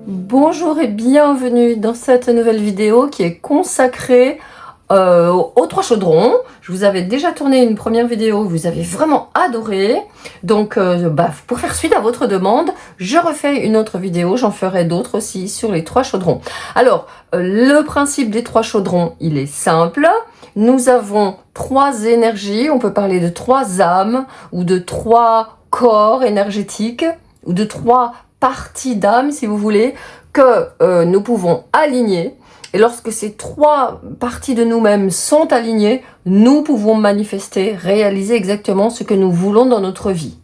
Bonjour et bienvenue dans cette nouvelle vidéo qui est consacrée aux trois chaudrons. Je vous avais déjà tourné une première vidéo, vous avez vraiment adoré. Donc pour faire suite à votre demande, je refais une autre vidéo, j'en ferai d'autres aussi sur les trois chaudrons. Alors, le principe des trois chaudrons, il est simple. Nous avons trois énergies, on peut parler de trois âmes ou de trois corps énergétiques ou de trois parties d'âme, si vous voulez, que nous pouvons aligner. Et lorsque ces trois parties de nous-mêmes sont alignées, nous pouvons manifester, réaliser exactement ce que nous voulons dans notre vie.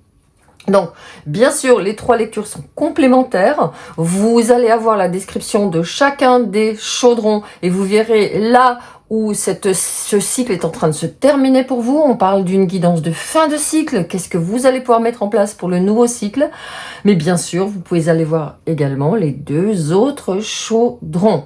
Donc, bien sûr, les trois lectures sont complémentaires. Vous allez avoir la description de chacun des chaudrons et vous verrez là où ce cycle est en train de se terminer pour vous. On parle d'une guidance de fin de cycle. Qu'est-ce que vous allez pouvoir mettre en place pour le nouveau cycle? Mais bien sûr, vous pouvez aller voir également les deux autres chaudrons.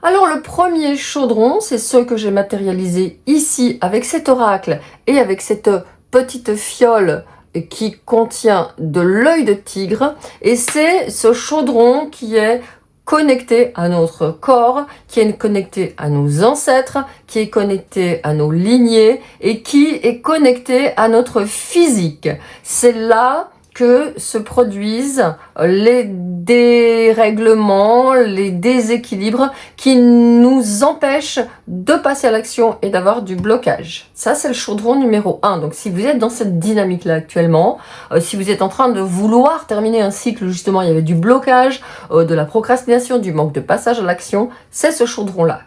Alors le premier chaudron, c'est ce que j'ai matérialisé ici avec cet oracle et avec cette petite fiole qui contient de l'œil de tigre, et c'est ce chaudron qui est connecté à notre corps, qui est connecté à nos ancêtres, qui est connecté à nos lignées et qui est connecté à notre physique. C'est là que se produisent les dérèglements, les déséquilibres qui nous empêchent de passer à l'action et d'avoir du blocage. Ça, c'est le chaudron numéro 1. Donc, si vous êtes dans cette dynamique-là actuellement, si vous êtes en train de vouloir terminer un cycle, justement, il y avait du blocage, de la procrastination, du manque de passage à l'action, c'est ce chaudron-là.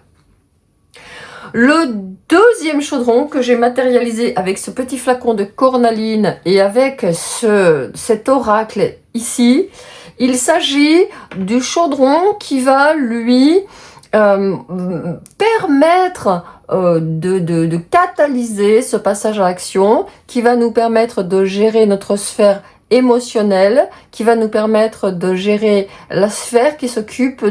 Le deuxième chaudron que j'ai matérialisé avec ce petit flacon de cornaline et avec cet oracle ici, il s'agit du chaudron qui va lui permettre de catalyser ce passage à l'action, qui va nous permettre de gérer notre sphère émotionnelle, qui va nous permettre de gérer la sphère qui s'occupe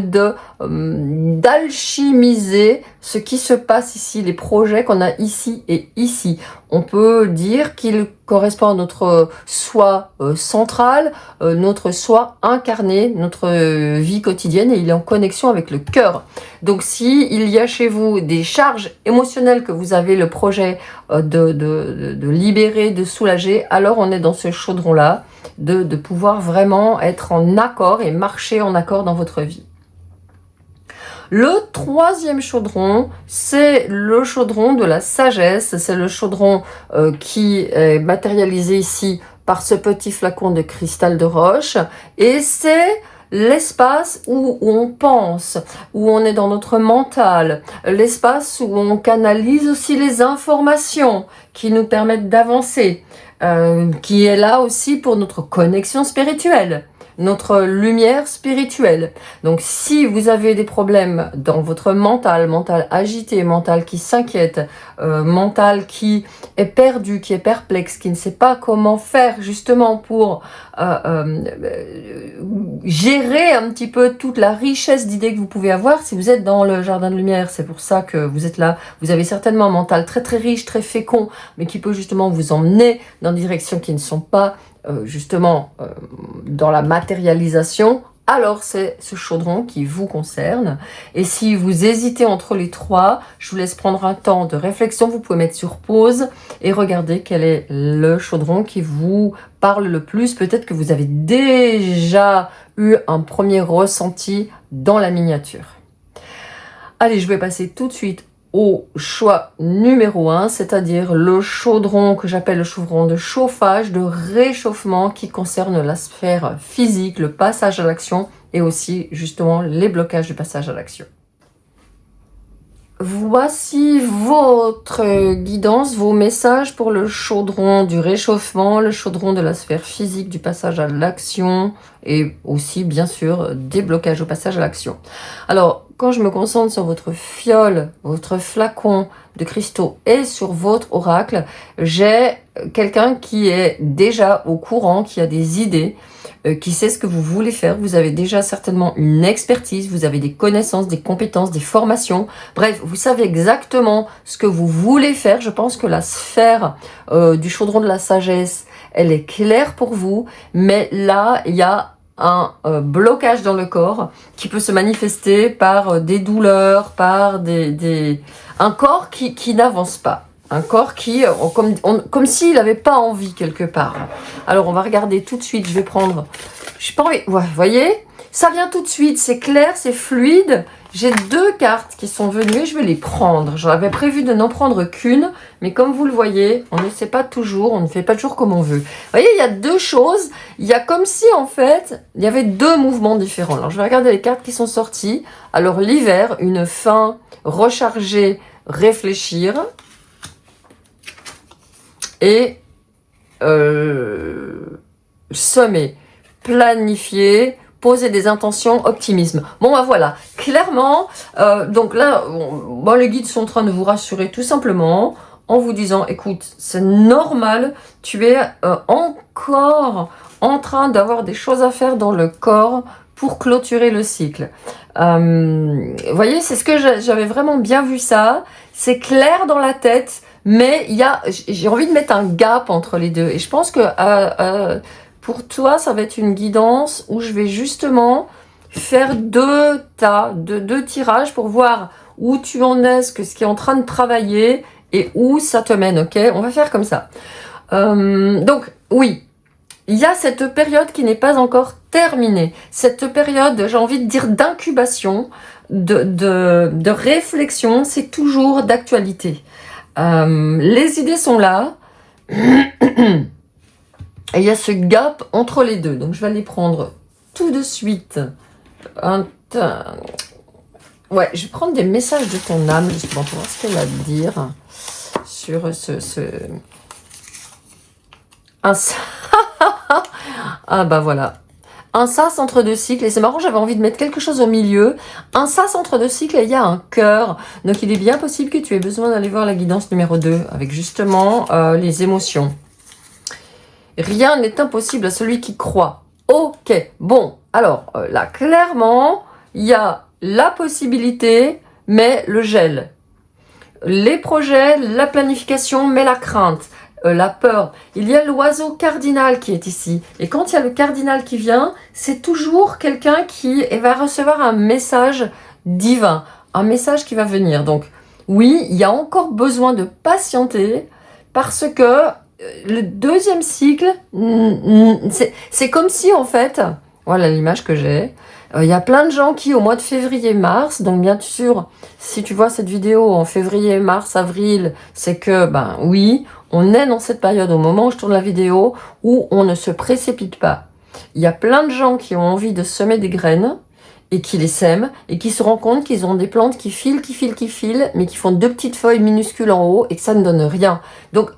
d'alchimiser ce qui se passe ici, les projets qu'on a ici et ici. On peut dire qu'il correspond à notre soi central, notre soi incarné, notre vie quotidienne, et il est en connexion avec le cœur. Donc si il y a chez vous des charges émotionnelles que vous avez le projet de libérer, de soulager, alors on est dans ce chaudron-là, de pouvoir vraiment être en accord et marcher en accord dans votre vie. Le troisième chaudron, c'est le chaudron de la sagesse. C'est le chaudron qui est matérialisé ici par ce petit flacon de cristal de roche. Et c'est l'espace où on pense, où on est dans notre mental, l'espace où on canalise aussi les informations qui nous permettent d'avancer, qui est là aussi pour notre connexion spirituelle, notre lumière spirituelle. Donc si vous avez des problèmes dans votre mental agité, mental qui s'inquiète, mental qui est perdu, qui est perplexe, qui ne sait pas comment faire justement pour gérer un petit peu toute la richesse d'idées que vous pouvez avoir, si vous êtes dans le jardin de lumière, c'est pour ça que vous êtes là, vous avez certainement un mental très très riche, très fécond, mais qui peut justement vous emmener dans des directions qui ne sont pas dans la matérialisation, alors c'est ce chaudron qui vous concerne. Et si vous hésitez entre les trois, je vous laisse prendre un temps de réflexion, vous pouvez mettre sur pause et regarder quel est le chaudron qui vous parle le plus. Peut-être que vous avez déjà eu un premier ressenti dans la miniature. Allez, je vais passer tout de suite au choix numéro 1, c'est-à-dire le chaudron que j'appelle le chaudron de chauffage, de réchauffement qui concerne la sphère physique, le passage à l'action et aussi justement les blocages du passage à l'action. Voici votre guidance, vos messages pour le chaudron du réchauffement, le chaudron de la sphère physique du passage à l'action et aussi bien sûr des blocages au passage à l'action. Alors, quand je me concentre sur votre fiole, votre flacon de cristaux et sur votre oracle, j'ai quelqu'un qui est déjà au courant, qui a des idées, qui sait ce que vous voulez faire. Vous avez déjà certainement une expertise, vous avez des connaissances, des compétences, des formations. Bref, vous savez exactement ce que vous voulez faire. Je pense que la sphère du chaudron de la sagesse, elle est claire pour vous. Mais là, il y a un blocage dans le corps qui peut se manifester par des douleurs, par un corps qui n'avance pas. Un corps qui, comme s'il n'avait pas envie quelque part. Alors, on va regarder tout de suite. Je vais prendre... J'ai pas envie... Ouais, vous voyez, ça vient tout de suite. C'est clair, c'est fluide. J'ai 2 cartes qui sont venues et je vais les prendre. J'avais prévu de n'en prendre qu'une. Mais comme vous le voyez, on ne sait pas toujours. On ne fait pas toujours comme on veut. Vous voyez, il y a 2 choses. Il y a comme si, en fait, il y avait 2 mouvements différents. Alors, je vais regarder les cartes qui sont sorties. Alors, l'hiver, une fin, recharger, réfléchir. Et semer, planifier, poser des intentions, optimisme. Bon, ben voilà, clairement, donc là, bon, les guides sont en train de vous rassurer tout simplement en vous disant, écoute, c'est normal, tu es encore en train d'avoir des choses à faire dans le corps pour clôturer le cycle. Vous voyez, c'est ce que j'avais vraiment bien vu ça. C'est clair dans la tête. Mais j'ai envie de mettre un gap entre les deux. Et je pense que pour toi, ça va être une guidance où je vais justement faire 2 tirages pour voir où tu en es, ce qui est en train de travailler et où ça te mène, ok? On va faire comme ça. Donc, oui, il y a cette période qui n'est pas encore terminée. Cette période, j'ai envie de dire, d'incubation, de réflexion, c'est toujours d'actualité. Les idées sont là et il y a ce gap entre les deux, donc je vais les prendre tout de suite. Ouais, je vais prendre des messages de ton âme justement pour voir ce qu'elle a à dire sur ah bah voilà, un sas entre 2 cycles, et c'est marrant, j'avais envie de mettre quelque chose au milieu, un sas entre 2 cycles et il y a un cœur, donc il est bien possible que tu aies besoin d'aller voir la guidance numéro 2, avec justement les émotions. Rien n'est impossible à celui qui croit. Ok, bon, alors là, clairement, il y a la possibilité, mais le gel. Les projets, la planification, mais la crainte. La peur. Il y a l'oiseau cardinal qui est ici. Et quand il y a le cardinal qui vient, c'est toujours quelqu'un qui va recevoir un message divin. Un message qui va venir. Donc, oui, il y a encore besoin de patienter parce que le 2e cycle, c'est comme si, en fait, voilà l'image que j'ai. Il y a plein de gens qui, au mois de février-mars, donc bien sûr, si tu vois cette vidéo en février, mars, avril, c'est que, ben oui, on est dans cette période, au moment où je tourne la vidéo, où on ne se précipite pas. Il y a plein de gens qui ont envie de semer des graines, et qui les sèment, et qui se rendent compte qu'ils ont des plantes qui filent, mais qui font 2 petites feuilles minuscules en haut, et que ça ne donne rien. Donc,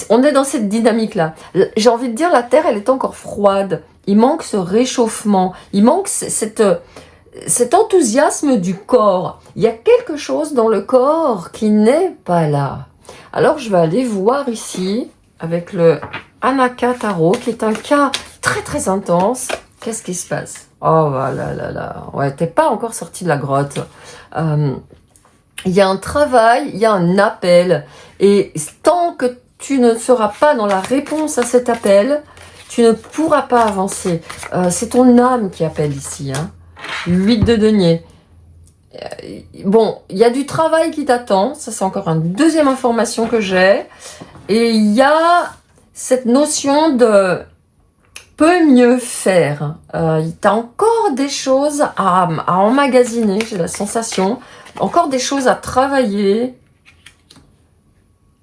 on est dans cette dynamique-là. J'ai envie de dire, la Terre, elle est encore froide. Il manque ce réchauffement. Il manque cet enthousiasme du corps. Il y a quelque chose dans le corps qui n'est pas là. Alors, je vais aller voir ici, avec le Anaka Tarot, qui est un cas très, très intense. Qu'est-ce qui se passe? Oh là. Ouais, t'es pas encore sorti de la grotte. Il y a un travail, il y a un appel. Et tant que tu ne seras pas dans la réponse à cet appel, tu ne pourras pas avancer. C'est ton âme qui appelle ici. Hein. 8 de denier. Bon, il y a du travail qui t'attend. Ça, c'est encore une 2e information que j'ai. Et il y a cette notion de peut mieux faire. Tu as encore des choses à emmagasiner, j'ai la sensation. Encore des choses à travailler.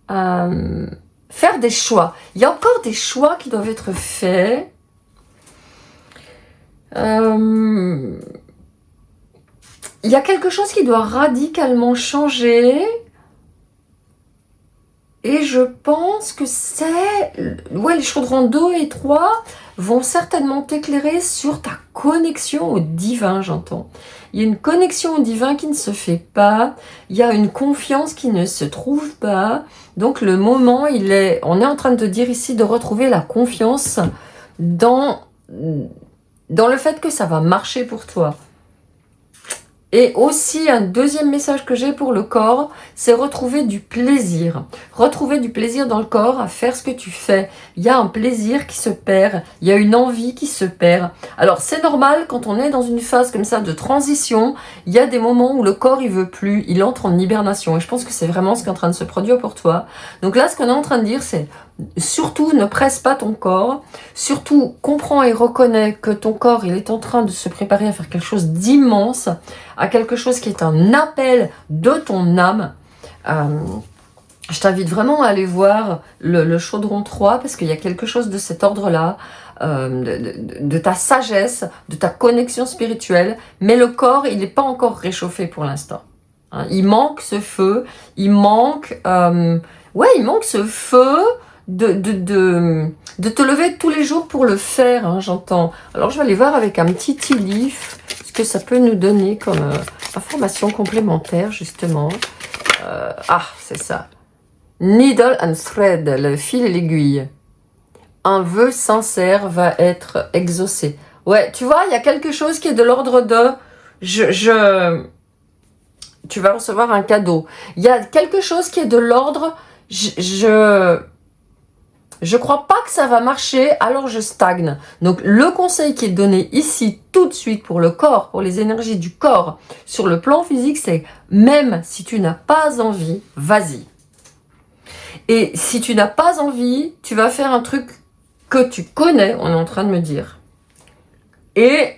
Faire des choix. Il y a encore des choix qui doivent être faits. Il y a quelque chose qui doit radicalement changer. Et je pense que c'est... Ouais, les chaudrons 2 et 3 vont certainement t'éclairer sur ta connexion au divin, j'entends. Il y a une connexion au divin qui ne se fait pas. Il y a une confiance qui ne se trouve pas. Donc le moment, on est en train de te dire ici de retrouver la confiance dans le fait que ça va marcher pour toi. Et aussi, un deuxième message que j'ai pour le corps, c'est retrouver du plaisir. Retrouver du plaisir dans le corps à faire ce que tu fais. Il y a un plaisir qui se perd, il y a une envie qui se perd. Alors, c'est normal, quand on est dans une phase comme ça de transition, il y a des moments où le corps, il veut plus, il entre en hibernation. Et je pense que c'est vraiment ce qui est en train de se produire pour toi. Donc là, ce qu'on est en train de dire, c'est surtout ne presse pas ton corps. Surtout, comprends et reconnais que ton corps, il est en train de se préparer à faire quelque chose d'immense, à quelque chose qui est un appel de ton âme. Je t'invite vraiment à aller voir le chaudron 3 parce qu'il y a quelque chose de cet ordre-là, de ta sagesse, de ta connexion spirituelle, mais le corps, il n'est pas encore réchauffé pour l'instant. Hein, il manque ce feu, il manque ce feu de te lever tous les jours pour le faire, hein, j'entends. Alors je vais aller voir avec un petit tea leaf ce que ça peut nous donner comme information complémentaire, justement. C'est ça. Needle and thread, le fil et l'aiguille. Un vœu sincère va être exaucé. Ouais, tu vois, il y a quelque chose qui est de l'ordre de... Tu vas recevoir un cadeau. Il y a quelque chose qui est de l'ordre... Je crois pas que ça va marcher, alors je stagne. Donc le conseil qui est donné ici tout de suite pour le corps, pour les énergies du corps, sur le plan physique, c'est même si tu n'as pas envie, vas-y. Et si tu n'as pas envie, tu vas faire un truc que tu connais, on est en train de me dire. Et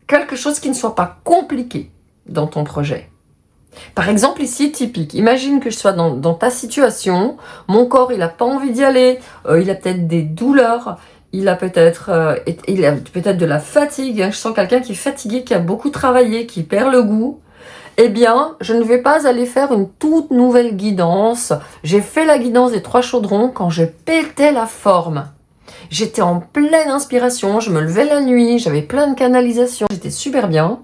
quelque chose qui ne soit pas compliqué dans ton projet. Par exemple, ici, typique, imagine que je sois dans ta situation, mon corps, il n'a pas envie d'y aller, il a peut-être des douleurs, il a peut-être de la fatigue, hein, je sens quelqu'un qui est fatigué, qui a beaucoup travaillé, qui perd le goût. Eh bien, je ne vais pas aller faire une toute nouvelle guidance. J'ai fait la guidance des 3 chaudrons quand je pétais la forme. J'étais en pleine inspiration, je me levais la nuit, j'avais plein de canalisations, j'étais super bien.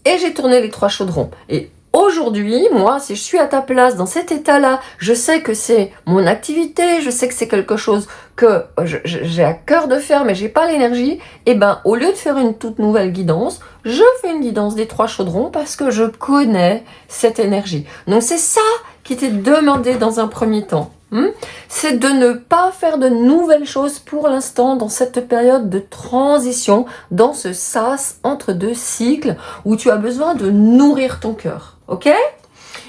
Et j'ai tourné les 3 chaudrons. Et aujourd'hui, moi, si je suis à ta place, dans cet état-là, je sais que c'est mon activité, je sais que c'est quelque chose que j'ai à cœur de faire, mais j'ai pas l'énergie. Et ben, au lieu de faire une toute nouvelle guidance, je fais une guidance des 3 chaudrons parce que je connais cette énergie. Donc c'est ça qui t'est demandé dans un premier temps. C'est de ne pas faire de nouvelles choses pour l'instant dans cette période de transition, dans ce sas entre 2 cycles où tu as besoin de nourrir ton cœur. Ok?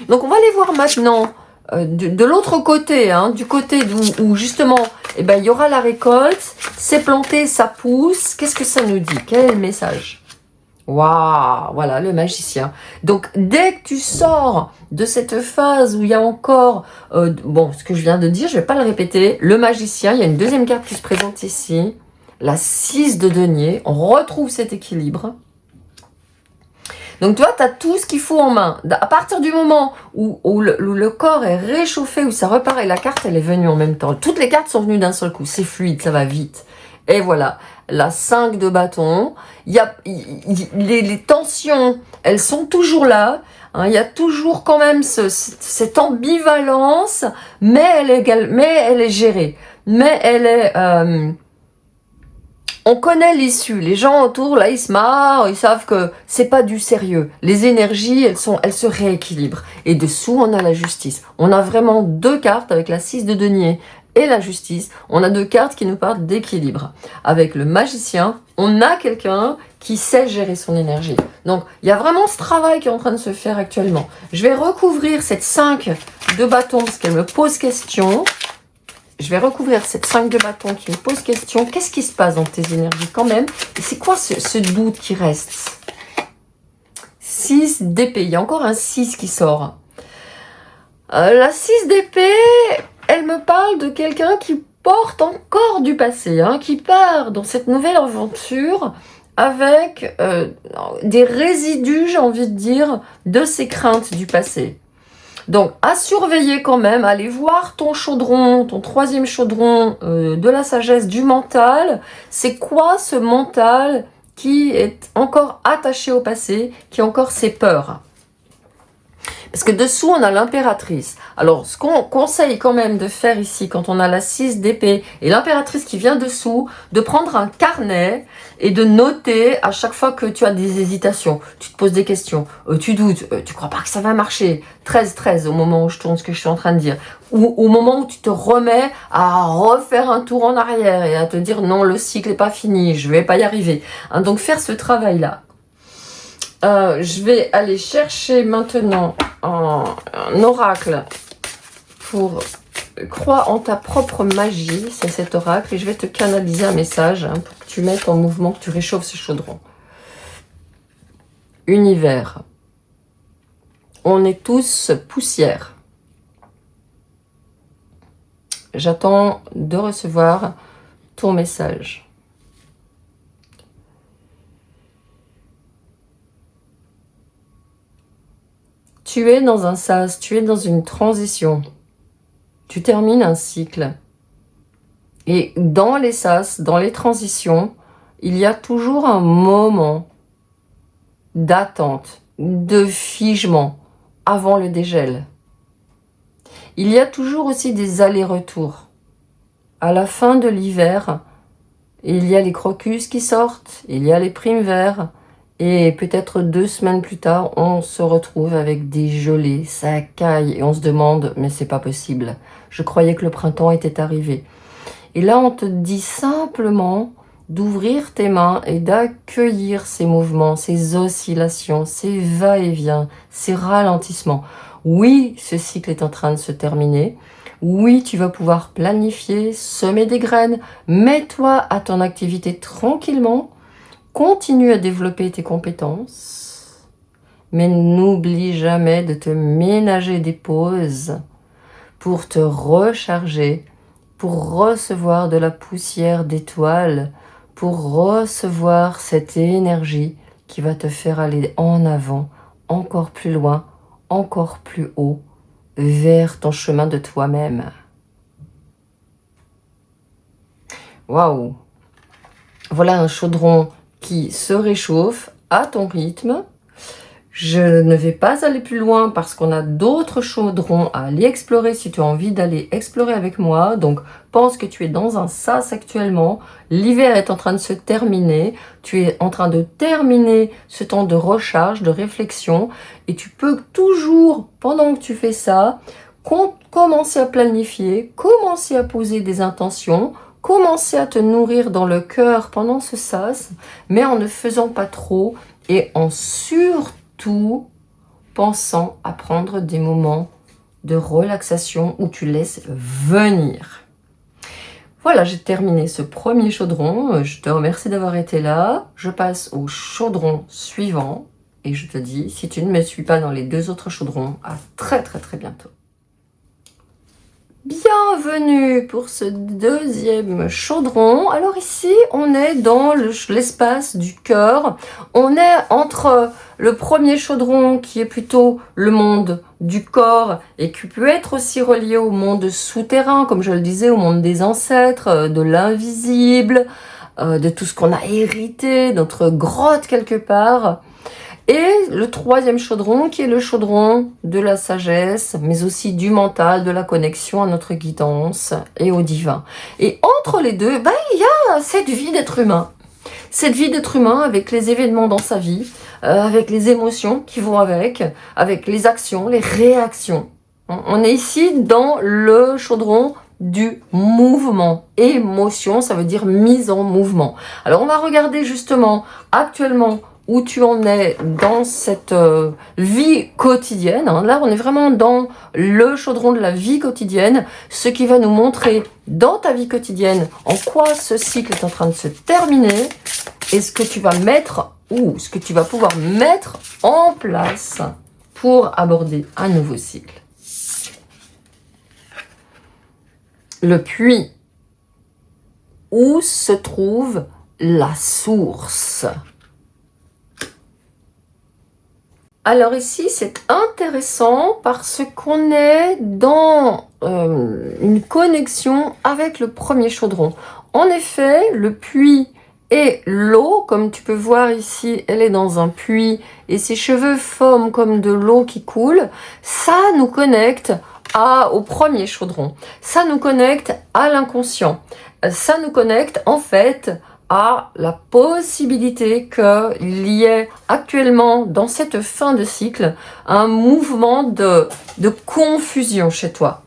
Donc on va aller voir maintenant de l'autre côté, hein, du côté où justement il y aura la récolte, c'est planté, ça pousse. Qu'est-ce que ça nous dit? Quel est le message? Waouh, voilà le magicien. Donc dès que tu sors de cette phase où il y a encore, ce que je viens de dire, je vais pas le répéter, le magicien, il y a une deuxième carte qui se présente ici, la 6 de denier, on retrouve cet équilibre. Donc tu vois, tu as tout ce qu'il faut en main. À partir du moment où le corps est réchauffé, où ça repart, et la carte elle est venue en même temps. Toutes les cartes sont venues d'un seul coup, c'est fluide, ça va vite. Et voilà, la 5 de bâton, les tensions, elles sont toujours là, hein, il y a toujours quand même cette ambivalence, mais elle est gérée, mais elle est... on connaît l'issue, les gens autour, là, ils se marrent, ils savent que c'est pas du sérieux. Les énergies, elles se rééquilibrent. Et dessous, on a la justice. On a vraiment 2 cartes avec la 6 de denier et la justice. On a 2 cartes qui nous parlent d'équilibre. Avec le magicien, on a quelqu'un qui sait gérer son énergie. Donc, il y a vraiment ce travail qui est en train de se faire actuellement. Je vais recouvrir cette 5 de bâton parce qu'elle me pose question. Je vais recouvrir cette 5 de bâton qui me pose question. Qu'est-ce qui se passe dans tes énergies quand même? Et c'est quoi ce doute qui reste? 6 d'épée. Il y a encore un 6 qui sort. La 6 d'épée, elle me parle de quelqu'un qui porte encore du passé, hein, qui part dans cette nouvelle aventure avec des résidus, j'ai envie de dire, de ses craintes du passé. Donc, à surveiller quand même, aller voir ton chaudron, ton 3e chaudron de la sagesse du mental. C'est quoi ce mental qui est encore attaché au passé, qui a encore ses peurs? Parce que dessous, on a l'impératrice. Alors, ce qu'on conseille quand même de faire ici, quand on a la 6 d'épée et l'impératrice qui vient dessous, de prendre un carnet et de noter à chaque fois que tu as des hésitations, tu te poses des questions, tu doutes, tu crois pas que ça va marcher. 13, au moment où je tourne ce que je suis en train de dire. Ou au moment où tu te remets à refaire un tour en arrière et à te dire non, le cycle n'est pas fini, je vais pas y arriver. Hein, donc, faire ce travail-là. Je vais aller chercher maintenant un oracle pour croire en ta propre magie, c'est cet oracle, et je vais te canaliser un message hein, pour que tu mettes en mouvement, que tu réchauffes ce chaudron. Univers, on est tous poussière. J'attends de recevoir ton message. Tu es dans un sas, tu es dans une transition. Tu termines un cycle. Et dans les sas, dans les transitions, il y a toujours un moment d'attente, de figement avant le dégel. Il y a toujours aussi des allers-retours. À la fin de l'hiver, il y a les crocus qui sortent, il y a les primes verts, et peut-être 2 semaines plus tard, on se retrouve avec des gelées, ça caille, et on se demande, mais c'est pas possible. Je croyais que le printemps était arrivé. Et là, on te dit simplement d'ouvrir tes mains et d'accueillir ces mouvements, ces oscillations, ces va-et-vient, ces ralentissements. Oui, ce cycle est en train de se terminer. Oui, tu vas pouvoir planifier, semer des graines. Mets-toi à ton activité tranquillement. Continue à développer tes compétences. Mais n'oublie jamais de te ménager des pauses pour te recharger, pour recevoir de la poussière d'étoiles, pour recevoir cette énergie qui va te faire aller en avant, encore plus loin, encore plus haut, vers ton chemin de toi-même. Waouh! Voilà un chaudron qui se réchauffe à ton rythme. Je ne vais pas aller plus loin parce qu'on a d'autres chaudrons à aller explorer si tu as envie d'aller explorer avec moi. Donc, pense que tu es dans un sas actuellement. L'hiver est en train de se terminer. Tu es en train de terminer ce temps de recharge, de réflexion. Et tu peux toujours, pendant que tu fais ça, commencer à planifier, commencer à poser des intentions, commencer à te nourrir dans le cœur pendant ce sas, mais en ne faisant pas trop et en surtout pensant à prendre des moments de relaxation où tu laisses venir. Voilà, j'ai terminé ce premier chaudron. Je te remercie d'avoir été là. Je passe au chaudron suivant et je te dis, si tu ne me suis pas dans les 2 autres chaudrons, à très bientôt. Bienvenue pour ce 2e chaudron. Alors ici, on est dans l'espace du cœur. On est entre le premier chaudron qui est plutôt le monde du corps et qui peut être aussi relié au monde souterrain, comme je le disais, au monde des ancêtres, de l'invisible, de tout ce qu'on a hérité, notre grotte quelque part. Et le 3e chaudron qui est le chaudron de la sagesse, mais aussi du mental, de la connexion à notre guidance et au divin. Et entre les deux, il y a cette vie d'être humain. Cette vie d'être humain avec les événements dans sa vie, avec les émotions qui vont avec les actions, les réactions. On est ici dans le chaudron du mouvement. Émotion, ça veut dire mise en mouvement. Alors on va regarder justement actuellement où tu en es dans cette vie quotidienne. Là, on est vraiment dans le chaudron de la vie quotidienne, ce qui va nous montrer dans ta vie quotidienne en quoi ce cycle est en train de se terminer et ce que tu vas mettre ou ce que tu vas pouvoir mettre en place pour aborder un nouveau cycle. Le puits. Où se trouve la source? Alors ici, c'est intéressant parce qu'on est dans une connexion avec le premier chaudron. En effet, le puits Et l'eau, comme tu peux voir ici, elle est dans un puits et ses cheveux forment comme de l'eau qui coule. Ça nous connecte au premier chaudron. Ça nous connecte à l'inconscient. Ça nous connecte en fait à la possibilité qu'il y ait actuellement dans cette fin de cycle un mouvement de confusion chez toi.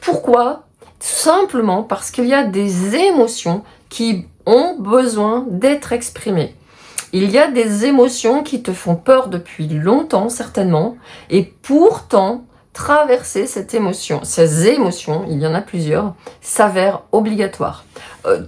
Pourquoi? Simplement parce qu'il y a des émotions qui ont besoin d'être exprimées. Il y a des émotions qui te font peur depuis longtemps certainement, et pourtant traverser ces émotions, il y en a plusieurs, s'avère obligatoire.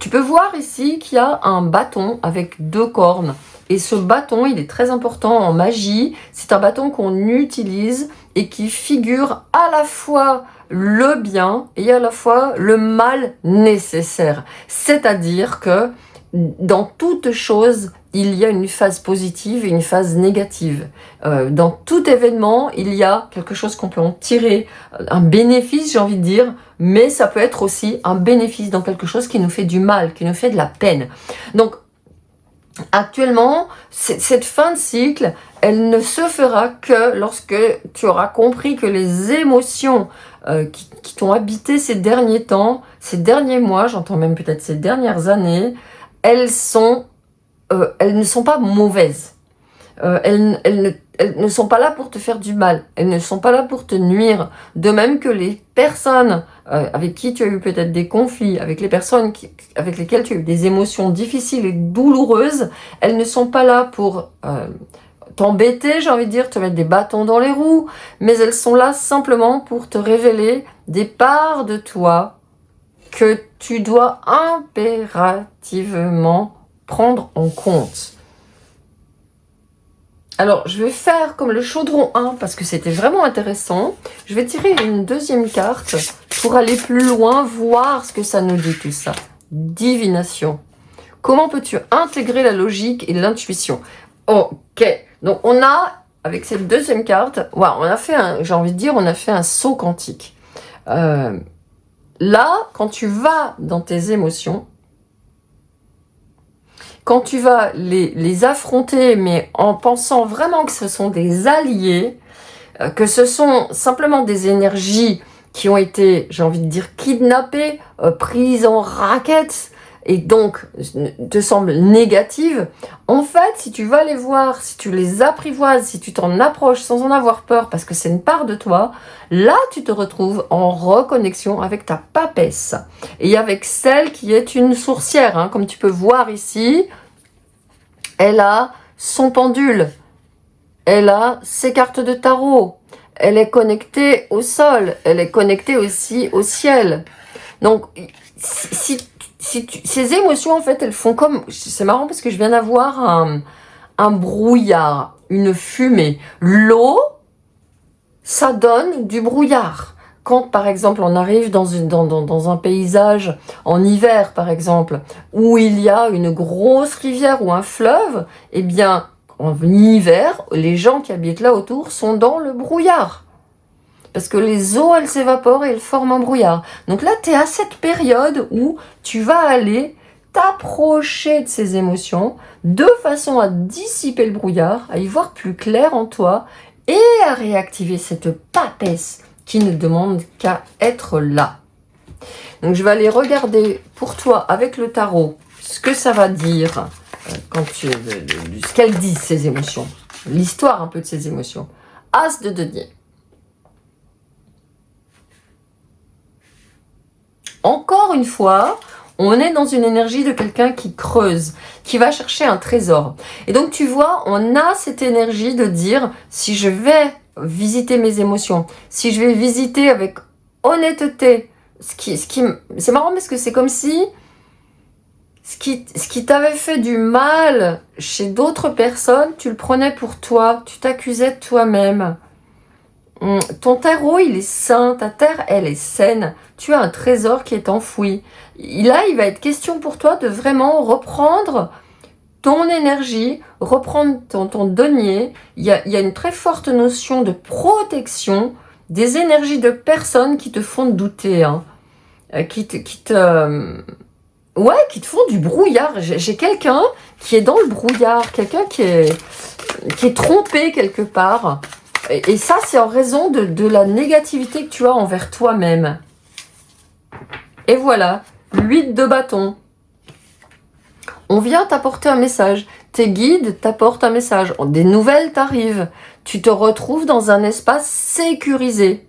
Tu peux voir ici qu'il y a un bâton avec 2 cornes. Et ce bâton, il est très important en magie. C'est un bâton qu'on utilise et qui figure à la fois le bien et à la fois le mal nécessaire. C'est-à-dire que dans toute chose, il y a une phase positive et une phase négative. Dans tout événement, il y a quelque chose qu'on peut en tirer, un bénéfice, j'ai envie de dire, mais ça peut être aussi un bénéfice dans quelque chose qui nous fait du mal, qui nous fait de la peine. Donc, actuellement, cette fin de cycle, elle ne se fera que lorsque tu auras compris que les émotions qui t'ont habité ces derniers temps, ces derniers mois, j'entends même peut-être ces dernières années, elles ne sont pas mauvaises. Elles ne sont pas là pour te faire du mal. Elles ne sont pas là pour te nuire. De même que les personnes avec qui tu as eu peut-être des conflits, avec les personnes avec lesquelles tu as eu des émotions difficiles et douloureuses, elles ne sont pas là pour t'embêter, j'ai envie de dire, te mettre des bâtons dans les roues, mais elles sont là simplement pour te révéler des parts de toi que tu dois impérativement prendre en compte. Alors, je vais faire comme le chaudron 1, parce que c'était vraiment intéressant. Je vais tirer une deuxième carte pour aller plus loin, voir ce que ça nous dit tout ça. Divination. Comment peux-tu intégrer la logique et l'intuition? Ok, donc on a, avec cette deuxième carte, ouais, on a fait j'ai envie de dire, on a fait un saut quantique. Là, quand tu vas dans tes émotions, quand tu vas les affronter, mais en pensant vraiment que ce sont des alliés, que ce sont simplement des énergies qui ont été, j'ai envie de dire, kidnappées, prises en raquettes, et donc te semblent négatives, en fait, si tu vas les voir, si tu les apprivoises, si tu t'en approches sans en avoir peur, parce que c'est une part de toi, là, tu te retrouves en reconnexion avec ta papesse, et avec celle qui est une sourcière, hein, comme tu peux voir ici, elle a son pendule, elle a ses cartes de tarot, elle est connectée au sol, elle est connectée aussi au ciel. Donc, ces émotions, en fait, elles font comme... C'est marrant parce que je viens d'avoir un brouillard, une fumée. L'eau, ça donne du brouillard. Quand, par exemple, on arrive dans un paysage en hiver, par exemple, où il y a une grosse rivière ou un fleuve, eh bien, en hiver, les gens qui habitent là autour sont dans le brouillard. Parce que les eaux, elles s'évaporent et elles forment un brouillard. Donc là, tu es à cette période où tu vas aller t'approcher de ces émotions de façon à dissiper le brouillard, à y voir plus clair en toi et à réactiver cette papesse qui ne demande qu'à être là. Donc je vais aller regarder pour toi avec le tarot ce que ça va dire, ce qu'elles disent ces émotions, l'histoire un peu de ces émotions. As de denier. Encore une fois, on est dans une énergie de quelqu'un qui creuse, qui va chercher un trésor. Et donc tu vois, on a cette énergie de dire, si je vais visiter mes émotions, si je vais visiter avec honnêteté, c'est marrant parce que c'est comme si ce qui t'avait fait du mal chez d'autres personnes, tu le prenais pour toi, tu t'accusais de toi-même. Ton terreau, il est sain, ta terre, elle est saine. Tu as un trésor qui est enfoui. Là, il va être question pour toi de vraiment reprendre ton énergie, reprendre ton denier. Il y a une très forte notion de protection des énergies de personnes qui te font douter, hein, qui te Ouais, qui te font du brouillard. J'ai quelqu'un qui est dans le brouillard, quelqu'un qui est trompé quelque part. Et ça, c'est en raison de la négativité que tu as envers toi-même. Et voilà, 8 de bâton. On vient t'apporter un message. Tes guides t'apportent un message. Des nouvelles t'arrivent. Tu te retrouves dans un espace sécurisé.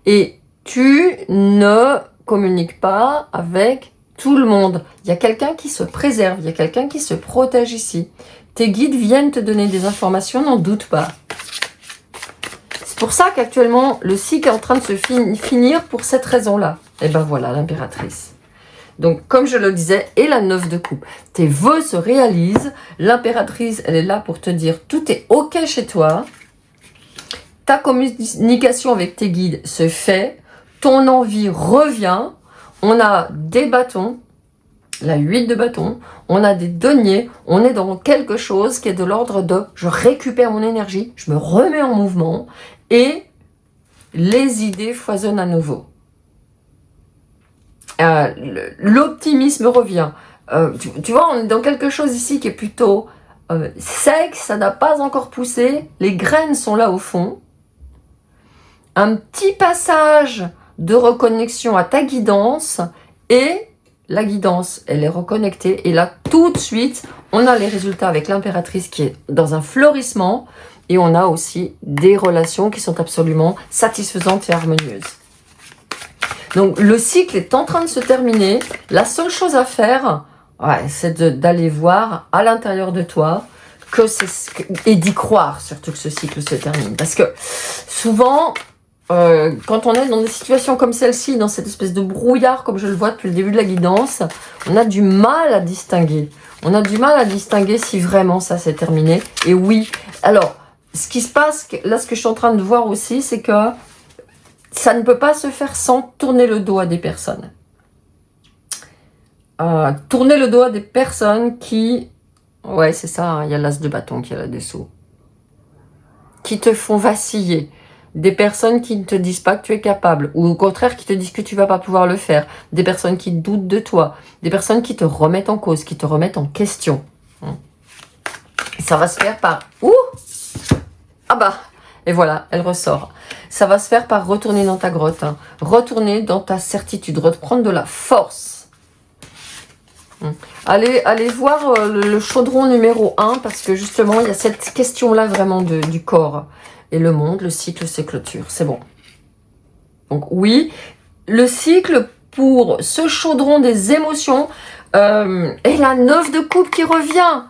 Et tu ne communiques pas avec tout le monde. Il y a quelqu'un qui se préserve. Il y a quelqu'un qui se protège ici. Tes guides viennent te donner des informations, n'en doute pas. C'est pour ça qu'actuellement, le cycle est en train de se finir pour cette raison-là. Et ben voilà, l'impératrice. Donc, comme je le disais, et la 9 de coupe. Tes vœux se réalisent. L'impératrice, elle est là pour te dire tout est OK chez toi. Ta communication avec tes guides se fait. Ton envie revient. On a des bâtons. La 8 de bâton. On a des deniers. On est dans quelque chose qui est de l'ordre de je récupère mon énergie. Je me remets en mouvement. Et les idées foisonnent à nouveau. L'optimisme revient. Tu vois, on est dans quelque chose ici qui est plutôt sec, ça n'a pas encore poussé, les graines sont là au fond. Un petit passage de reconnexion à ta guidance et la guidance, elle est reconnectée. Et là, tout de suite, on a les résultats avec l'impératrice qui est dans un fleurissement et on a aussi des relations qui sont absolument satisfaisantes et harmonieuses. Donc, le cycle est en train de se terminer. La seule chose à faire, ouais, c'est d'aller voir à l'intérieur de toi et d'y croire surtout que ce cycle se termine. Parce que souvent, quand on est dans des situations comme celle-ci, dans cette espèce de brouillard, comme je le vois depuis le début de la guidance, on a du mal à distinguer. On a du mal à distinguer si vraiment ça s'est terminé. Et oui, alors, ce qui se passe, là, ce que je suis en train de voir aussi, c'est que ça ne peut pas se faire sans tourner le dos à des personnes. Tourner le dos à des personnes qui... Ouais, c'est ça, hein, il y a l'as de bâton qui est là-dessous. Qui te font vaciller. Des personnes qui ne te disent pas que tu es capable. Ou au contraire, qui te disent que tu ne vas pas pouvoir le faire. Des personnes qui doutent de toi. Des personnes qui te remettent en cause, qui te remettent en question. Ça va se faire par... Ouh! Ah bah! Et voilà, elle ressort. Ça va se faire par retourner dans ta grotte. Hein. Retourner dans ta certitude. Reprendre de la force. Allez voir le chaudron numéro 1 parce que justement, il y a cette question-là vraiment du corps. Et le monde, le cycle, c'est clôture. C'est bon. Donc oui, le cycle pour ce chaudron des émotions et la 9 de coupe qui revient.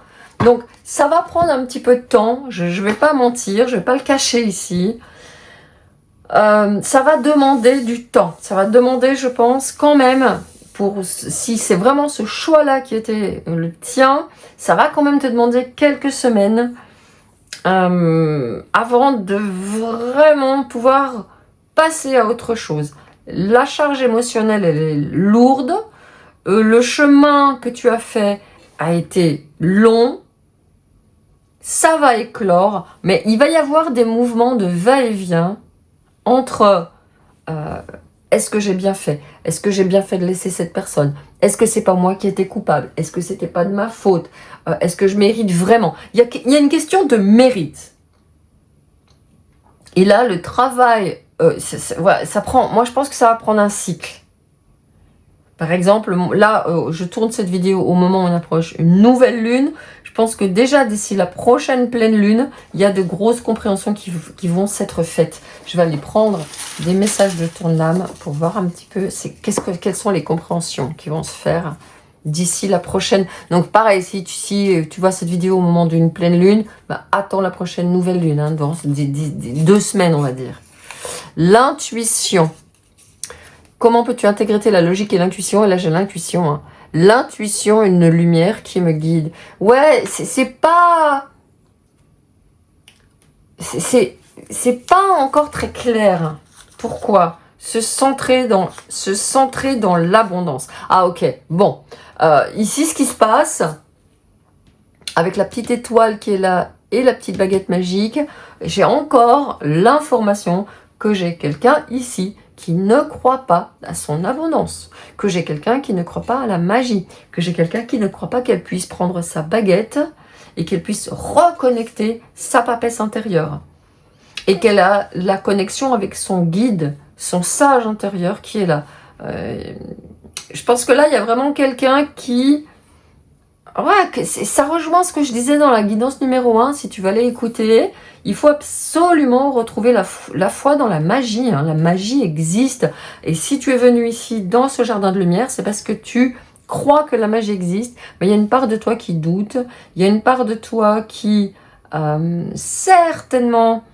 Donc, ça va prendre un petit peu de temps. Je ne vais pas mentir, je ne vais pas le cacher ici. Ça va demander du temps. Ça va demander, je pense, quand même, si c'est vraiment ce choix-là qui était le tien, ça va quand même te demander quelques semaines avant de vraiment pouvoir passer à autre chose. La charge émotionnelle, elle est lourde. Le chemin que tu as fait a été long. Ça va éclore, mais il va y avoir des mouvements de va-et-vient entre est-ce que j'ai bien fait? Est-ce que j'ai bien fait de laisser cette personne? Est-ce que c'est pas moi qui étais coupable? Est-ce que c'était pas de ma faute? Est-ce que je mérite vraiment? Il y a une question de mérite. Et là, le travail, voilà, ça prend. Moi, je pense que ça va prendre un cycle. Par exemple, là, je tourne cette vidéo au moment où on approche une nouvelle lune. Je pense que déjà d'ici la prochaine pleine lune, il y a de grosses compréhensions qui vont s'être faites. Je vais aller prendre des messages de ton âme pour voir un petit peu quelles sont les compréhensions qui vont se faire d'ici la prochaine. Donc pareil, si tu vois cette vidéo au moment d'une pleine lune, bah, attends la prochaine nouvelle lune, hein, dans 2 semaines on va dire. L'intuition. Comment peux-tu intégrer la logique et l'intuition? Et là j'ai l'intuition, hein. L'intuition, une lumière qui me guide. Ouais, c'est pas encore très clair. Pourquoi? Se centrer dans l'abondance. Ah ok, bon. Ici, ce qui se passe, avec la petite étoile qui est là et la petite baguette magique, j'ai encore l'information que j'ai quelqu'un ici qui ne croit pas à son abondance, que j'ai quelqu'un qui ne croit pas à la magie, que j'ai quelqu'un qui ne croit pas qu'elle puisse prendre sa baguette et qu'elle puisse reconnecter sa papesse intérieure. Et qu'elle a la connexion avec son guide, son sage intérieur qui est là. Je pense que là, il y a vraiment quelqu'un qui... Ouais, ça rejoint ce que je disais dans la guidance numéro 1, si tu vas aller écouter. Il faut absolument retrouver la foi dans la magie. Hein. La magie existe. Et si tu es venu ici dans ce jardin de lumière, c'est parce que tu crois que la magie existe. Mais il y a une part de toi qui doute. Il y a une part de toi qui certainement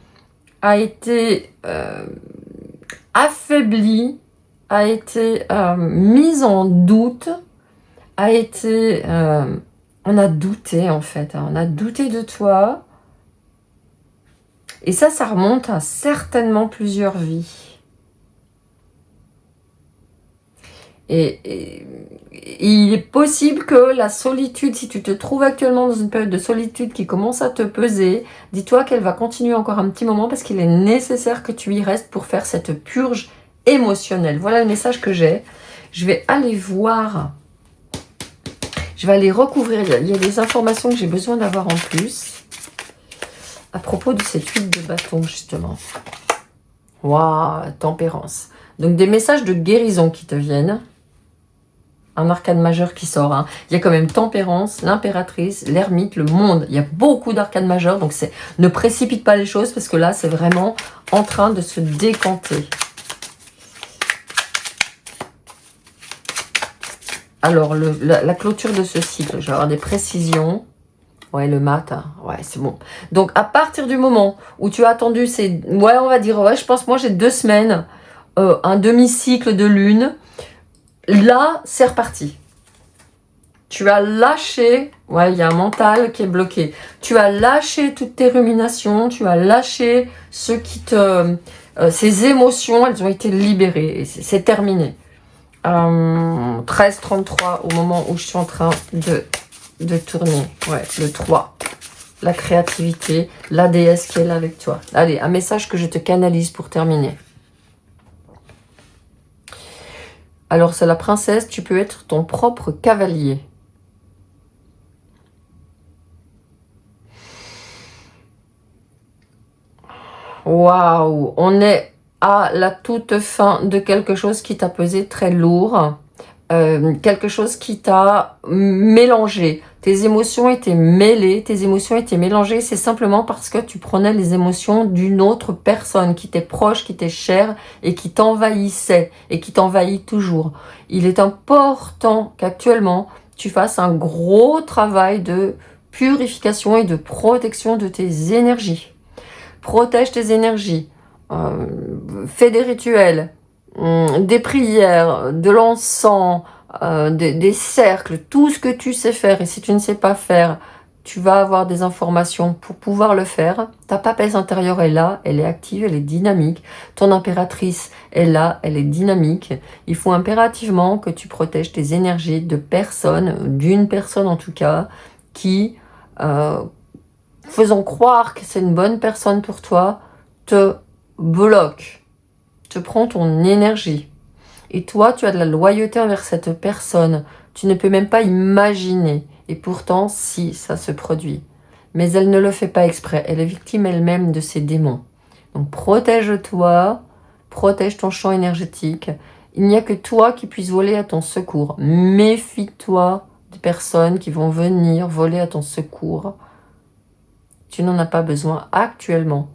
a été affaiblie, a été mise en doute, a été... on a douté en fait, hein, on a douté de toi. Et ça remonte à certainement plusieurs vies. Et il est possible que la solitude, si tu te trouves actuellement dans une période de solitude qui commence à te peser, dis-toi qu'elle va continuer encore un petit moment parce qu'il est nécessaire que tu y restes pour faire cette purge émotionnelle. Voilà le message que j'ai. Je vais aller voir... Je vais aller recouvrir, il y a des informations que j'ai besoin d'avoir en plus à propos de cette huile de bâton, justement. Waouh, tempérance. Donc, des messages de guérison qui te viennent. Un arcane majeur qui sort. Hein. Il y a quand même tempérance, l'impératrice, l'ermite, le monde. Il y a beaucoup d'arcanes majeurs, donc ne précipite pas les choses parce que là, c'est vraiment en train de se décanter. Alors, la clôture de ce cycle, je vais avoir des précisions. Ouais, le mat, hein. Ouais, c'est bon. Donc, à partir du moment où tu as attendu ces... Ouais, on va dire, ouais, je pense, moi, j'ai 2 semaines, un demi-cycle de lune. Là, c'est reparti. Tu as lâché... Ouais, il y a un mental qui est bloqué. Tu as lâché toutes tes ruminations. Tu as lâché ce qui te... ces émotions, elles ont été libérées. C'est terminé. 13h33 au moment où je suis en train de tourner. Ouais, le 3. La créativité, la déesse qui est là avec toi. Allez, un message que je te canalise pour terminer. Alors, c'est la princesse, tu peux être ton propre cavalier. Waouh, on est à la toute fin de quelque chose qui t'a pesé très lourd. Quelque chose qui t'a mélangé. Tes émotions étaient mêlées, tes émotions étaient mélangées. C'est simplement parce que tu prenais les émotions d'une autre personne qui t'est proche, qui t'est chère et qui t'envahissait et qui t'envahit toujours. Il est important qu'actuellement, tu fasses un gros travail de purification et de protection de tes énergies. Protège tes énergies. Fais des rituels. Des prières, de l'encens, des cercles, tout ce que tu sais faire. Et si tu ne sais pas faire, tu vas avoir des informations pour pouvoir le faire. Ta papesse intérieure est là, elle est active, elle est dynamique. Ton impératrice est là, elle est dynamique. Il faut impérativement que tu protèges tes énergies de personnes, d'une personne en tout cas, qui, faisant croire que c'est une bonne personne pour toi, te bloque. Te prends ton énergie. Et toi, tu as de la loyauté envers cette personne. Tu ne peux même pas imaginer. Et pourtant, si, ça se produit. Mais elle ne le fait pas exprès. Elle est victime elle-même de ses démons. Donc, protège-toi. Protège ton champ énergétique. Il n'y a que toi qui puisse voler à ton secours. Méfie-toi des personnes qui vont venir voler à ton secours. Tu n'en as pas besoin actuellement.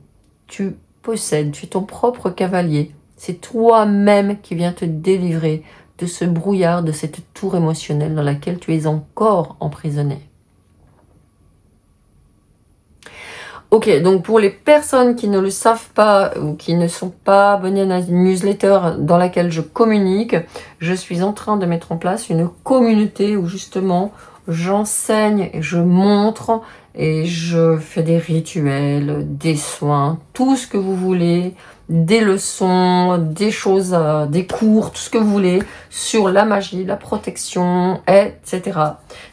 Tu possèdes. Tu es ton propre cavalier. C'est toi-même qui viens te délivrer de ce brouillard, de cette tour émotionnelle dans laquelle tu es encore emprisonné. Ok, donc pour les personnes qui ne le savent pas ou qui ne sont pas abonnées à la newsletter dans laquelle je communique, je suis en train de mettre en place une communauté où justement j'enseigne et je montre et je fais des rituels, des soins, tout ce que vous voulez, des leçons, des choses, des cours, tout ce que vous voulez sur la magie, la protection, etc.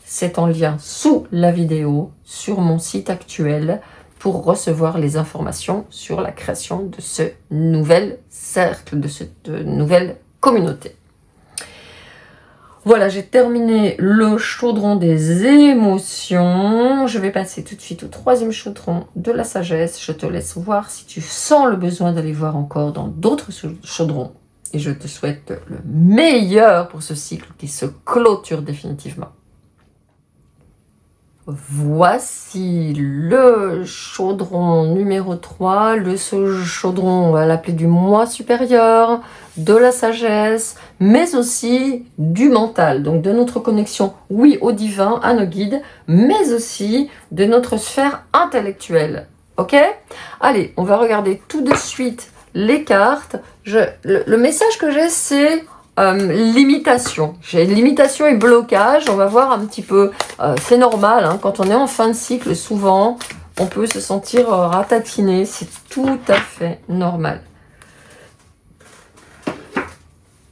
C'est en lien sous la vidéo sur mon site actuel pour recevoir les informations sur la création de ce nouvel cercle, de cette nouvelle communauté. Voilà, j'ai terminé le chaudron des émotions. Je vais passer tout de suite au troisième chaudron de la sagesse. Je te laisse voir si tu sens le besoin d'aller voir encore dans d'autres chaudrons. Et je te souhaite le meilleur pour ce cycle qui se clôture définitivement. Voici le chaudron numéro 3, ce chaudron, on va l'appeler du moi supérieur, de la sagesse, mais aussi du mental, donc de notre connexion, oui, au divin, à nos guides, mais aussi de notre sphère intellectuelle. Ok? Allez, on va regarder tout de suite les cartes. Le message que j'ai, c'est limitation. J'ai limitation et blocage. On va voir un petit peu. C'est normal, hein, quand on est en fin de cycle, souvent, on peut se sentir ratatiné. C'est tout à fait normal.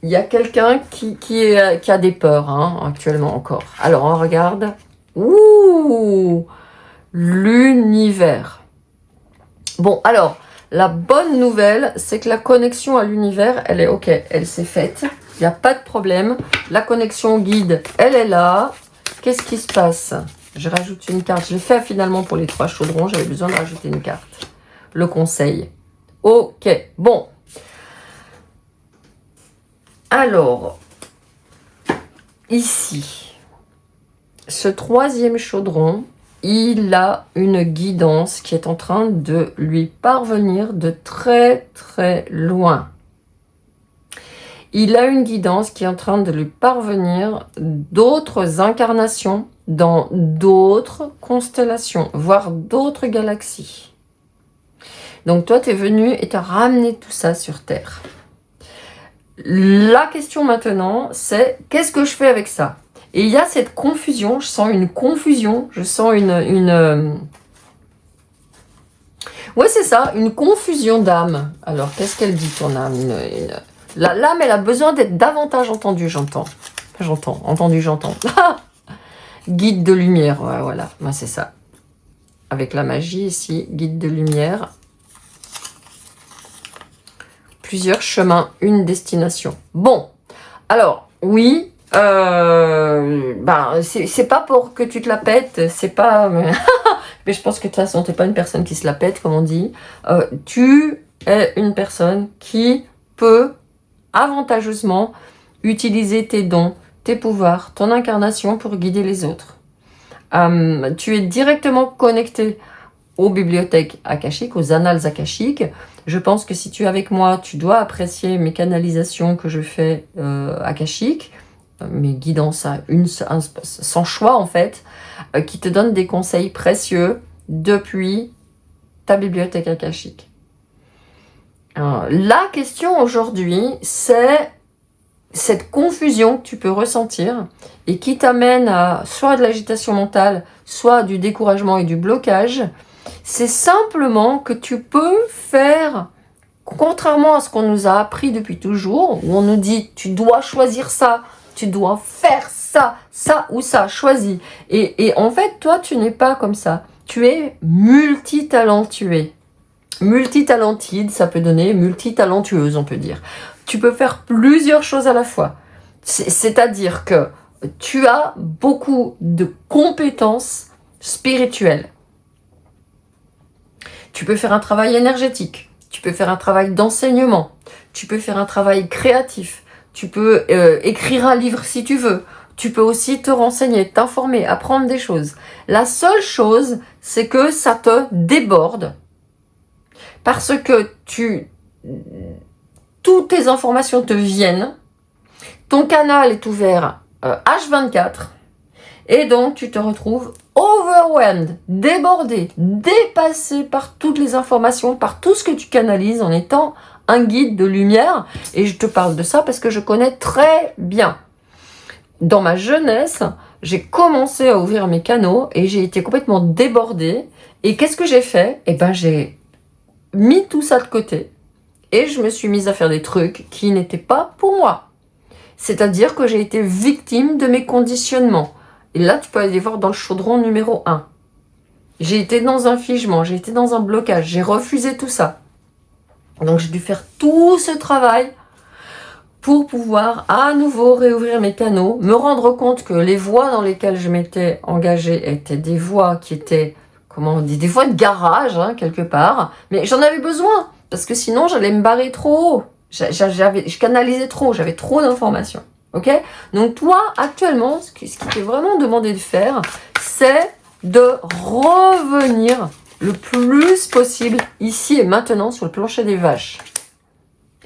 Il y a quelqu'un qui a des peurs, hein, actuellement encore. Alors, on regarde. Ouh, l'univers. Bon, alors, la bonne nouvelle, c'est que la connexion à l'univers, elle est ok, elle s'est faite. Il n'y a pas de problème. La connexion guide, elle est là. Qu'est-ce qui se passe? Je rajoute une carte. Je l'ai fait finalement pour les 3 chaudrons. J'avais besoin de rajouter une carte. Le conseil. Ok, bon. Alors, ici, ce troisième chaudron, il a une guidance qui est en train de lui parvenir de très très loin. Il a une guidance qui est en train de lui parvenir d'autres incarnations dans d'autres constellations, voire d'autres galaxies. Donc toi, tu es venu et tu as ramené tout ça sur Terre. La question maintenant, c'est qu'est-ce que je fais avec ça? Et il y a cette confusion, je sens une confusion, je sens Ouais, c'est ça, une confusion d'âme. Alors, qu'est-ce qu'elle dit, ton âme? L'âme, elle a besoin d'être davantage entendue, j'entends. Entendu, j'entends. Guide de lumière, ouais, voilà, ouais, c'est ça. Avec la magie ici, guide de lumière. Plusieurs chemins, une destination. Bon, alors, oui, c'est pas pour que tu te la pètes, c'est pas... Mais je pense que de toute façon, t'es pas une personne qui se la pète, comme on dit. Tu es une personne qui peut avantageusement utiliser tes dons, tes pouvoirs, ton incarnation pour guider les autres. Tu es directement connecté aux bibliothèques akashiques, aux annales akashiques. Je pense que si tu es avec moi, tu dois apprécier mes canalisations que je fais akashiques, mes guidances sans choix en fait, qui te donnent des conseils précieux depuis ta bibliothèque akashique. Alors, la question aujourd'hui, c'est cette confusion que tu peux ressentir et qui t'amène à soit de l'agitation mentale, soit du découragement et du blocage. C'est simplement que tu peux faire, contrairement à ce qu'on nous a appris depuis toujours, où on nous dit tu dois choisir ça, tu dois faire ça, ça ou ça, choisis. Et en fait, toi, tu n'es pas comme ça. Tu es multitalentué. Multitalentide, ça peut donner multitalentueuse, on peut dire. Tu peux faire plusieurs choses à la fois. C'est-à-dire que tu as beaucoup de compétences spirituelles. Tu peux faire un travail énergétique, tu peux faire un travail d'enseignement, tu peux faire un travail créatif, tu peux écrire un livre si tu veux, tu peux aussi te renseigner, t'informer, apprendre des choses. La seule chose, c'est que ça te déborde parce que toutes tes informations te viennent, ton canal est ouvert H24 et donc tu te retrouves overwhelmed, débordé, dépassé par toutes les informations, par tout ce que tu canalises en étant un guide de lumière. Et je te parle de ça parce que je connais très bien. Dans ma jeunesse, j'ai commencé à ouvrir mes canaux et j'ai été complètement débordée. Et qu'est-ce que j'ai fait? Eh ben, j'ai mis tout ça de côté et je me suis mise à faire des trucs qui n'étaient pas pour moi. C'est-à-dire que j'ai été victime de mes conditionnements. Et là, tu peux aller voir dans le chaudron numéro 1. J'ai été dans un figement, j'ai été dans un blocage, j'ai refusé tout ça. Donc j'ai dû faire tout ce travail pour pouvoir à nouveau réouvrir mes canaux, me rendre compte que les voies dans lesquelles je m'étais engagée étaient des voies qui étaient, comment on dit, des voies de garage, hein, quelque part. Mais j'en avais besoin, parce que sinon j'allais me barrer trop haut. Je canalisais trop, j'avais trop d'informations. Ok? Donc toi, actuellement, ce qui t'est vraiment demandé de faire, c'est de revenir le plus possible ici et maintenant sur le plancher des vaches.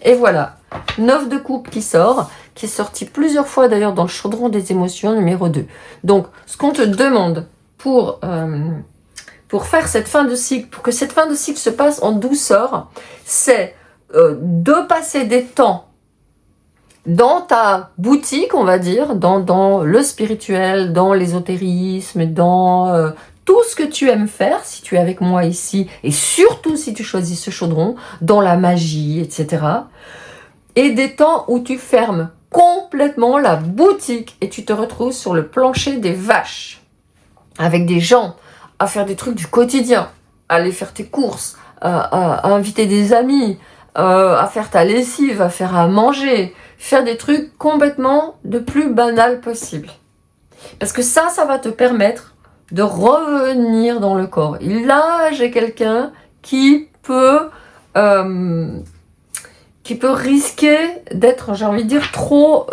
Et voilà, 9 de coupe qui sort, qui est sorti plusieurs fois d'ailleurs dans le chaudron des émotions numéro 2. Donc, ce qu'on te demande pour faire cette fin de cycle, pour que cette fin de cycle se passe en douceur, c'est de passer des temps dans ta boutique, on va dire, dans le spirituel, dans l'ésotérisme, dans tout ce que tu aimes faire, si tu es avec moi ici, et surtout si tu choisis ce chaudron, dans la magie, etc. Et des temps où tu fermes complètement la boutique et tu te retrouves sur le plancher des vaches, avec des gens, à faire des trucs du quotidien, à aller faire tes courses, à inviter des amis, à faire ta lessive, à faire à manger, faire des trucs complètement de plus banal possible. Parce que ça va te permettre de revenir dans le corps. Et là, j'ai quelqu'un qui peut risquer d'être, j'ai envie de dire, trop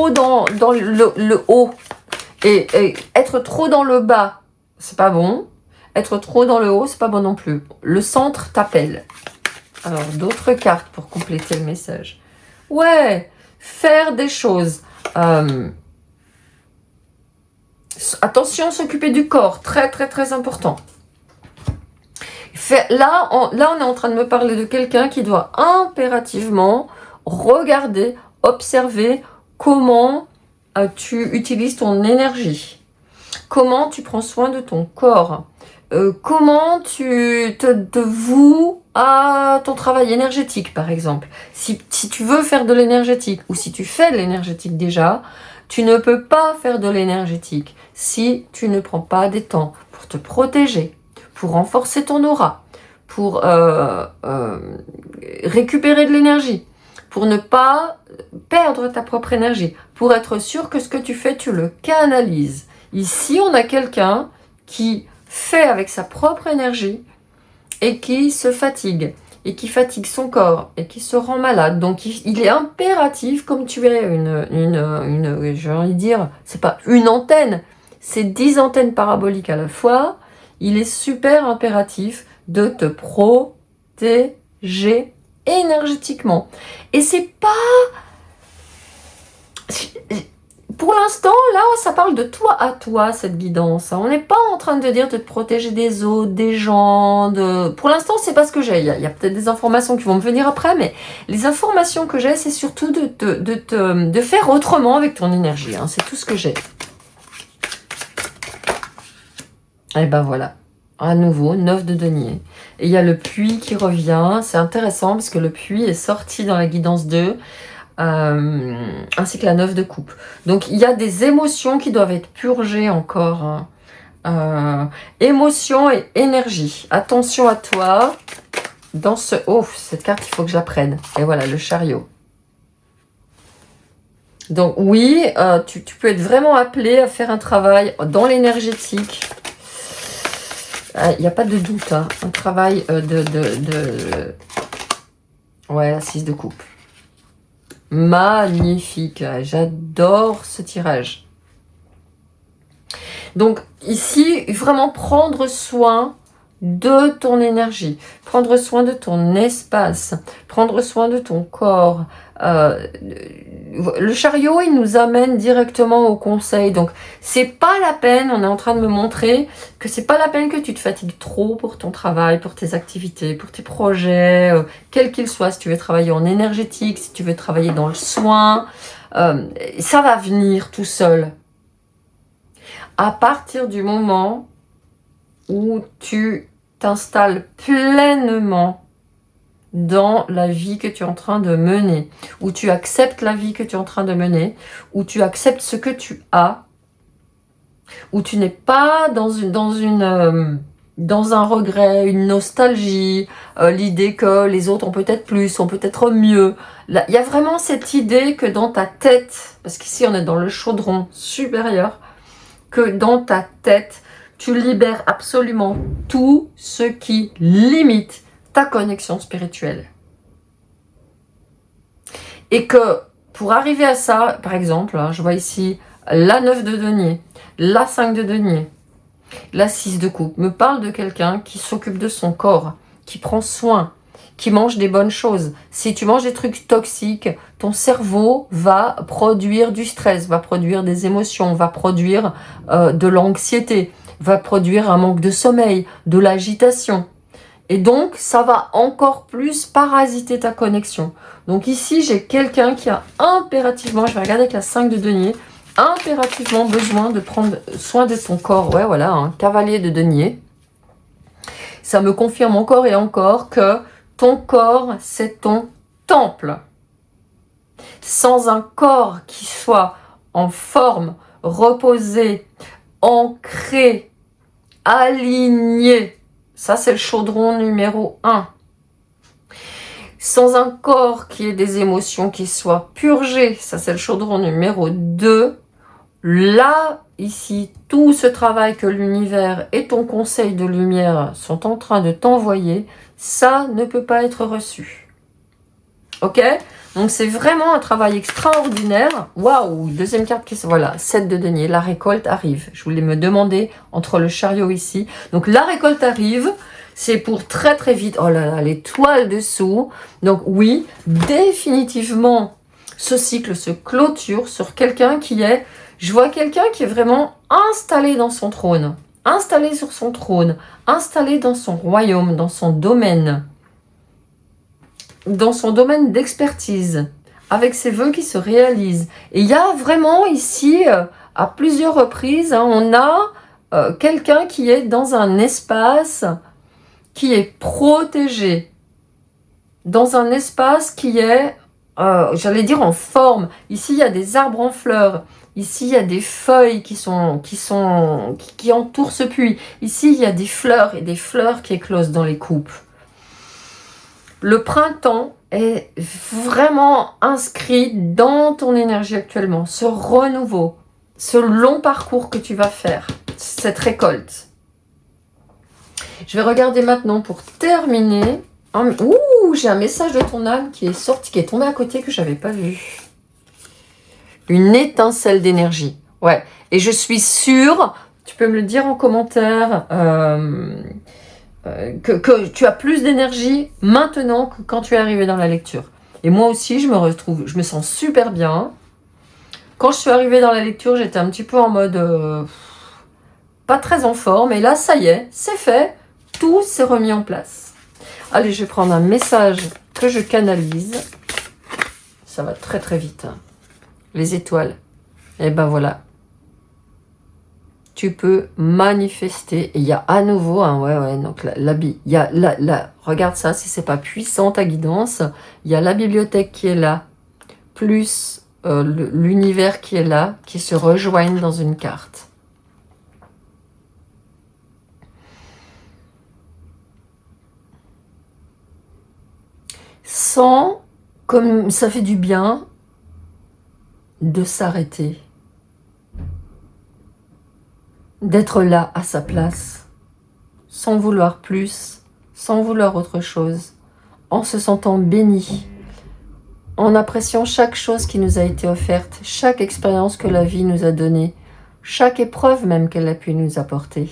dans le haut. Et être trop dans le bas, c'est pas bon. Être trop dans le haut, c'est pas bon non plus. Le centre t'appelle. Alors, d'autres cartes pour compléter le message. Ouais, faire des choses. Attention, s'occuper du corps, très très très important. Là, on est en train de me parler de quelqu'un qui doit impérativement regarder, observer comment tu utilises ton énergie, comment tu prends soin de ton corps, comment tu te voues à ton travail énergétique, par exemple. Si tu veux faire de l'énergétique, ou si tu fais de l'énergétique déjà, tu ne peux pas faire de l'énergétique si tu ne prends pas des temps pour te protéger, pour renforcer ton aura, pour récupérer de l'énergie, pour ne pas perdre ta propre énergie, pour être sûr que ce que tu fais, tu le canalises. Ici, on a quelqu'un qui fait avec sa propre énergie et qui se fatigue, et qui fatigue son corps, et qui se rend malade. Donc, il est impératif, comme tu es j'ai envie de dire, c'est pas une antenne, c'est 10 antennes paraboliques à la fois, il est super impératif de te protéger énergétiquement. Et c'est pas... Pour l'instant, là, ça parle de toi à toi, cette guidance. On n'est pas en train de dire de te protéger des autres, des gens. Pour l'instant, c'est pas ce que j'ai. Il y a peut-être des informations qui vont me venir après, mais les informations que j'ai, c'est surtout de faire autrement avec ton énergie. Hein. C'est tout ce que j'ai. Et ben voilà. À nouveau, 9 de denier. Et il y a le puits qui revient. C'est intéressant parce que le puits est sorti dans la guidance 2. Ainsi que la 9 de coupe. Donc il y a des émotions qui doivent être purgées encore. Hein. Émotions et énergie. Attention à toi. Dans ce... Oh, cette carte, il faut que je la prenne. Et voilà, le chariot. Donc oui, tu peux être vraiment appelé à faire un travail dans l'énergétique. Il n'y a pas de doute. Hein. Un travail Ouais, la 6 de coupe. Magnifique, j'adore ce tirage. Donc ici, vraiment prendre soin de ton énergie, prendre soin de ton espace, prendre soin de ton corps. Le chariot, il nous amène directement au conseil. Donc c'est pas la peine, on est en train de me montrer que c'est pas la peine que tu te fatigues trop pour ton travail, pour tes activités, pour tes projets, quels qu'ils soient. Si tu veux travailler en énergétique, si tu veux travailler dans le soin, ça va venir tout seul. À partir du moment où tu t'installes pleinement dans la vie que tu es en train de mener, où tu acceptes la vie que tu es en train de mener, où tu acceptes ce que tu as, où tu n'es pas dans une dans un regret, une nostalgie, l'idée que les autres ont peut-être plus, ont peut-être mieux. Là, il y a vraiment cette idée que dans ta tête, parce qu'ici on est dans le chaudron supérieur, que dans ta tête, tu libères absolument tout ce qui limite ta connexion spirituelle. Et que pour arriver à ça, par exemple, hein, je vois ici la 9 de denier, la 5 de denier, la 6 de coupe, me parle de quelqu'un qui s'occupe de son corps, qui prend soin, qui mange des bonnes choses. Si tu manges des trucs toxiques, ton cerveau va produire du stress, va produire des émotions, va produire de l'anxiété, va produire un manque de sommeil, de l'agitation. Et donc, ça va encore plus parasiter ta connexion. Donc ici, j'ai quelqu'un qui a impérativement, je vais regarder avec la 5 de denier, impérativement besoin de prendre soin de son corps. Ouais, voilà, un cavalier de denier. Ça me confirme encore et encore que ton corps, c'est ton temple. Sans un corps qui soit en forme, reposé, ancré, aligné, ça, c'est le chaudron numéro 1. Sans un corps qui ait des émotions qui soient purgées, ça, c'est le chaudron numéro 2. Là, ici, tout ce travail que l'univers et ton conseil de lumière sont en train de t'envoyer, ça ne peut pas être reçu. Ok? Donc, c'est vraiment un travail extraordinaire. Waouh! Deuxième carte qui se... Voilà, 7 de denier. La récolte arrive. Je voulais me demander entre le chariot ici. Donc, la récolte arrive. C'est pour très très vite. Oh là là, les toiles dessous. Donc, oui, définitivement, ce cycle se clôture sur quelqu'un qui est... Je vois quelqu'un qui est vraiment installé dans son trône. Installé sur son trône. Installé dans son royaume, dans son domaine. Dans son domaine d'expertise, avec ses vœux qui se réalisent. Et il y a vraiment ici, à plusieurs reprises, hein, on a quelqu'un qui est dans un espace qui est protégé, dans un espace qui est, j'allais dire, en forme. Ici, il y a des arbres en fleurs. Ici, il y a des feuilles qui entourent ce puits. Ici, il y a des fleurs et des fleurs qui éclosent dans les coupes. Le printemps est vraiment inscrit dans ton énergie actuellement. Ce renouveau, ce long parcours que tu vas faire, cette récolte. Je vais regarder maintenant pour terminer. Ouh, j'ai un message de ton âme qui est sorti, qui est tombé à côté que je n'avais pas vu. Une étincelle d'énergie. Ouais. Et je suis sûre, tu peux me le dire en commentaire, que tu as plus d'énergie maintenant que quand tu es arrivé dans la lecture. Et moi aussi, je me sens super bien. Quand je suis arrivée dans la lecture, j'étais un petit peu en mode pas très en forme. Et là, ça y est, c'est fait. Tout s'est remis en place. Allez, je vais prendre un message que je canalise. Ça va très très vite. Les étoiles. Et ben voilà. Tu peux manifester. Et il y a à nouveau, hein, ouais, donc il y a regarde ça, si c'est pas puissant ta guidance, il y a la bibliothèque qui est là, plus l'univers qui est là, qui se rejoignent dans une carte. Sans, comme ça fait du bien, de s'arrêter. D'être là à sa place, sans vouloir plus, sans vouloir autre chose, en se sentant béni, en appréciant chaque chose qui nous a été offerte, chaque expérience que la vie nous a donnée, chaque épreuve même qu'elle a pu nous apporter,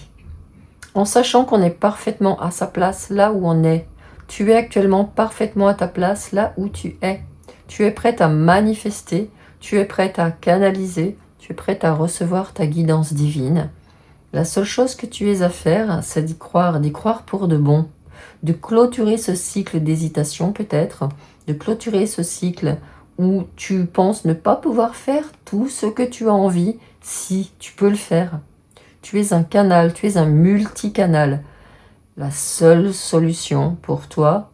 en sachant qu'on est parfaitement à sa place là où on est. Tu es actuellement parfaitement à ta place là où tu es. Tu es prête à manifester, tu es prête à canaliser, tu es prête à recevoir ta guidance divine. La seule chose que tu aies à faire, c'est d'y croire pour de bon, de clôturer ce cycle d'hésitation peut-être, de clôturer ce cycle où tu penses ne pas pouvoir faire tout ce que tu as envie, si tu peux le faire. Tu es un canal, tu es un multicanal. La seule solution pour toi,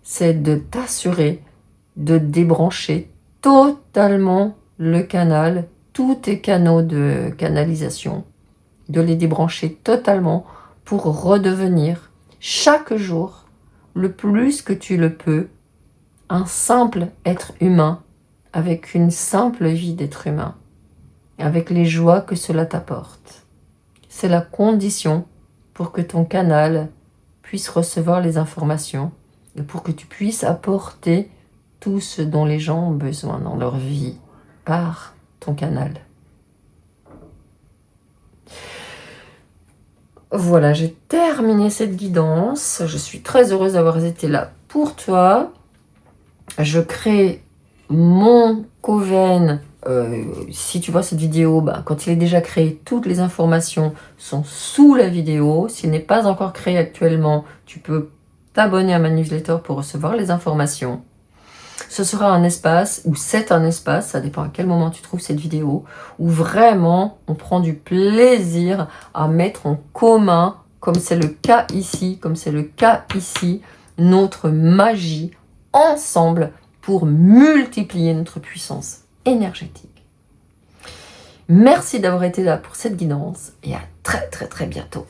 c'est de t'assurer de débrancher totalement le canal, tous tes canaux de canalisation, de les débrancher totalement pour redevenir chaque jour, le plus que tu le peux, un simple être humain avec une simple vie d'être humain, avec les joies que cela t'apporte. C'est la condition pour que ton canal puisse recevoir les informations et pour que tu puisses apporter tout ce dont les gens ont besoin dans leur vie par ton canal. Voilà, j'ai terminé cette guidance. Je suis très heureuse d'avoir été là pour toi. Je crée mon Coven. Si tu vois cette vidéo, quand il est déjà créé, toutes les informations sont sous la vidéo. S'il n'est pas encore créé actuellement, tu peux t'abonner à ma newsletter pour recevoir les informations. Ce sera un espace, ou c'est un espace, ça dépend à quel moment tu trouves cette vidéo, où vraiment on prend du plaisir à mettre en commun, comme c'est le cas ici, notre magie ensemble pour multiplier notre puissance énergétique. Merci d'avoir été là pour cette guidance et à très très très bientôt.